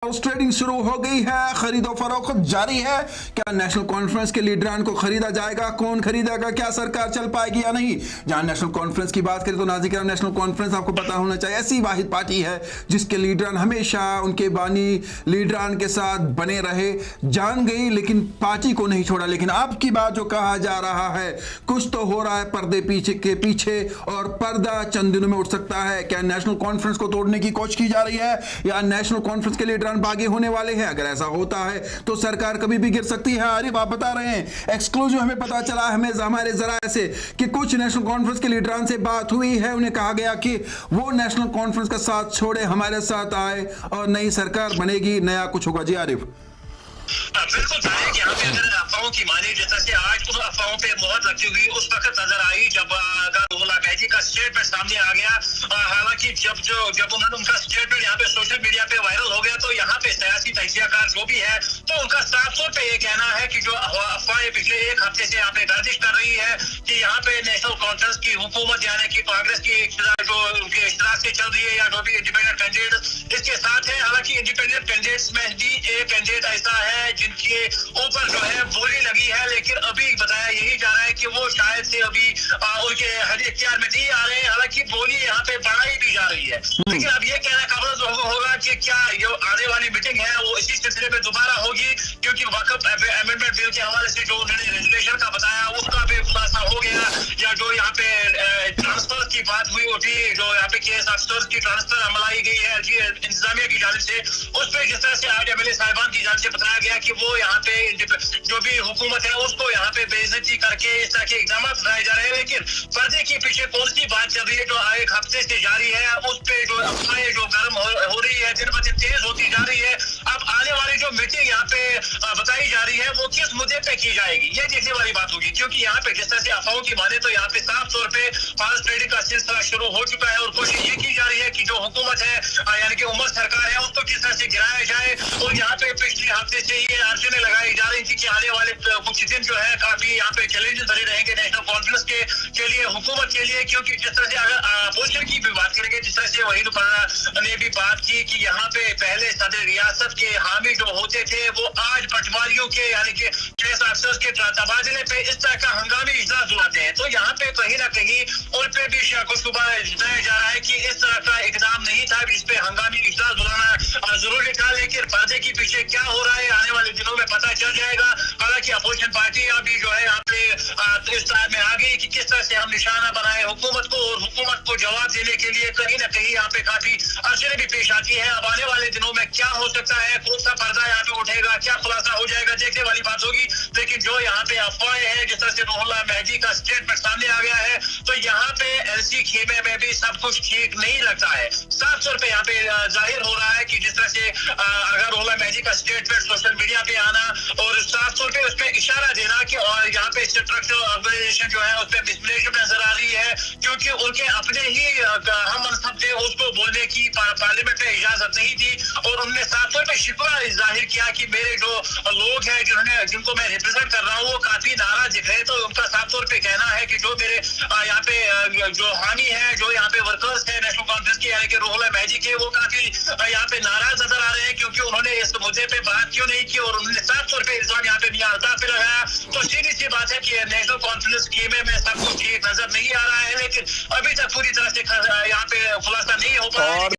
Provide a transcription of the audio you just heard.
House trading शुरू हो गई है, खरीदो फरोख्त जारी है। क्या नेशनल कॉन्फ्रेंस के लीडरान को खरीदा जाएगा? कौन खरीदेगा? क्या सरकार चल पाएगी या नहीं? जहां नेशनल कॉन्फ्रेंस की बात करें तो नाज़रीन, नेशनल कॉन्फ्रेंस आपको पता होना चाहिए ऐसी वाहिद पार्टी है जिसके लीडरान हमेशा उनके बानी लीडरान के साथ बने रहे। जान गई लेकिन पार्टी को नहीं छोड़ा। लेकिन अब की बात जो कहा जा रहा है, कुछ तो हो रहा है पर्दे पीछे के पीछे और पर्दा चंद दिनों में उठ सकता है। क्या नेशनल कॉन्फ्रेंस को तोड़ने की कोशिश की जा रही है या नेशनल कॉन्फ्रेंस के लीडरान बागी होने वाले हैं? अगर ऐसा होता है तो सरकार कभी भी गिर सकती है। आरिफ आप बता रहे हैं, एक्सक्लूसिव हमें पता चला हमें हमारे जराए से कि कुछ नेशनल कॉन्फ्रेंस के लीडरान से बात हुई है। उन्हें कहा गया कि वो नेशनल कॉन्फ्रेंस का साथ छोड़े, हमारे साथ आए और नई सरकार बनेगी, नया कुछ होगा। जी आरिफ। बिल्कुल तारिक, यहाँ पे अगर अफवाहों की माने जिस तरह से आज उन अफवाहों पे मोहर लगती हुई उस वक्त नजर आई जब रुहुल महदी का स्टेटमेंट सामने आ गया। हालांकि जब उनका स्टेटमेंट यहाँ पे सोशल मीडिया पे वायरल हो गया तो यहाँ पे सियासी तजियाकार जो भी है तो उनका साफ तौर पे ये कहना है कि जो अफवाहें पिछले एक हफ्ते से यहाँ पे गर्दिश कर रही है कि यहाँ पे नेशनल कॉन्फ्रेंस की हुकूमत यानी कि कांग्रेस की जो उनके इश्तराक से चल रही है या जो भी इंडिपेंडेंट कैंडिडेट इसके साथ है। हालांकि इंडिपेंडेंट कैंडिडेट्स में भी एक कैंडिडेट ऐसा है जिनके ऊपर जो है बोली लगी है, लेकिन अभी बताया यही जा रहा है कि वो शायद से अभी उनके इख्तियार में नहीं आ रहे हैं। हालांकि बोली यहाँ पे बढ़ाई भी जा रही है। लेकिन अब ये कहना काबिल होगा कि क्या जो आने वाली मीटिंग है वो इसी सिलसिले में दोबारा होगी, क्योंकि वक्फ अमेंडमेंट बिल के हवाले से जो उन्होंने रेजुलेशन का बताया उसका भी खुलासा हो गया। या जो यहाँ पे ट्रांसफर की बात हुई उठी, जो यहाँ पे केस अफसर की ट्रांसफर अमलाई गई है इंतजामिया की जानिब से, उस पर जिस तरह से आज एमएलए साहिबान की जानिब से बताया गया कि वो यहाँ पे जो भी हुकूमत है उसको यहाँ पे बेइज्जती करके इस तरह के इकदाम उठाए जा रहे हैं। लेकिन पर्दे के पीछे कौन सी बात चल रही है जो एक हफ्ते से जारी है, उस पे जो अफवाहें जो गर्म हो रही है, दिन ब दिन तेज होती जा रही है। अब आने वाली जो मीटिंग यहाँ पे बताई जा रही है वो किस मुद्दे पे की जाएगी ये देखने वाली बात होगी, क्योंकि यहाँ पे जिस तरह से अफवाहों की माने तो यहाँ पे साफ तौर पे हाउस ट्रेडिंग का सिलसिला शुरू हो चुका है और कोशिश ये की जा रही है कि जो हुकूमत है यानी कि उमर सरकार है उसको किस तरह से गिराया जाए। और यहाँ पे पिछले हफ्ते से ये अर्जने लगाई जा रही थी कि आने वाले कुछ दिन जो है काफी यहाँ पे चैलेंजेस बने रहेंगे नेशनल कॉन्फ्रेंस के लिए, हुकूमत के लिए। क्योंकि जिस तरह से अगर अपोजिशन की भी बात करेंगे, जिस तरह से वहीद पर्रा ने भी बात की कि यहाँ पे पहले सदर रियासत के हामी जो होते थे वो आज पटवारियों के यानी कि केस अफसर के तबादले पे इस तरह का हंगामी इजलास बुलाते हैं। तो यहाँ पे कहीं ना कहीं उन पे भी शुबा जताया जा रहा है कि इस तरह का इकदाम नहीं था जिसपे हंगामी इजलास बुलाना जरूरी था। लेकिन पर्दे के पीछे क्या हो रहा है आने वाले दिनों में पता चल जाएगा। हालांकि अपोजिशन पार्टी अभी जो है यहाँ पे इस तरह में आ गई कि किस तरह से हम निशाना बनाए हुकूमत को, और हुकूमत को जवाब देने के लिए कहीं ना कहीं यहाँ पे काफी अड़चने भी पेश आती है। अब आने वाले दिनों में क्या हो सकता है, कौन सा पर्दा यहाँ पे उठेगा, क्या खुलासा हो जाएगा, देखने वाली बात होगी। लेकिन जो यहाँ पे अफवाहें हैं, जिस तरह से रुहुल महदी का स्टेटमेंट सामने आ गया है, तो यहाँ पे एलसी खेमे में भी सब कुछ ठीक नहीं लगता है। साफ तौर पे यहाँ पे जाहिर हो रहा है कि जिस तरह से अगर रुहुल महदी का स्टेटमेंट सोशल मीडिया पे आना और साफ तौर पे उस पर इशारा देना कि और यहाँ पे स्ट्रक्चरल ऑर्गेनाइजेशन जो है उस पर मिसमैनेजमेंट नजर आ रही है, क्योंकि उनके अपने ही हम मनसब थे उसको बोलने की पार्लियामेंट में इजाजत नहीं थी। और उन्होंने साफ तौर पे शिकवा जाहिर किया कि मेरे जो लोग हैं जिनको मैं रिप्रेजेंट कर रहा हूँ वो काफी नाराज दिख रहे हैं। तो उनका साफ तौर पे कहना है कि जो मेरे यहाँ पे जो हामी है, जो यहाँ पे वर्कर्स है नेशनल कॉन्फ्रेंस के यानी कि रुहुल महदी के, वो काफी यहाँ पे नाराज नजर आ रहे हैं क्योंकि उन्होंने इस मुद्दे पे बात क्यों नहीं की। और उन्होंने साफ तौर पे इल्जाम यहाँ पे मियां अल्ताफ पे लगाया। तो सीधी सी बात है कि नेशनल कॉन्फ्रेंस स्कीम में सब कुछ ठीक नजर नहीं आ रहा है, लेकिन अभी तक पूरी तरह से यहाँ पे खुलासा नहीं हो पाया।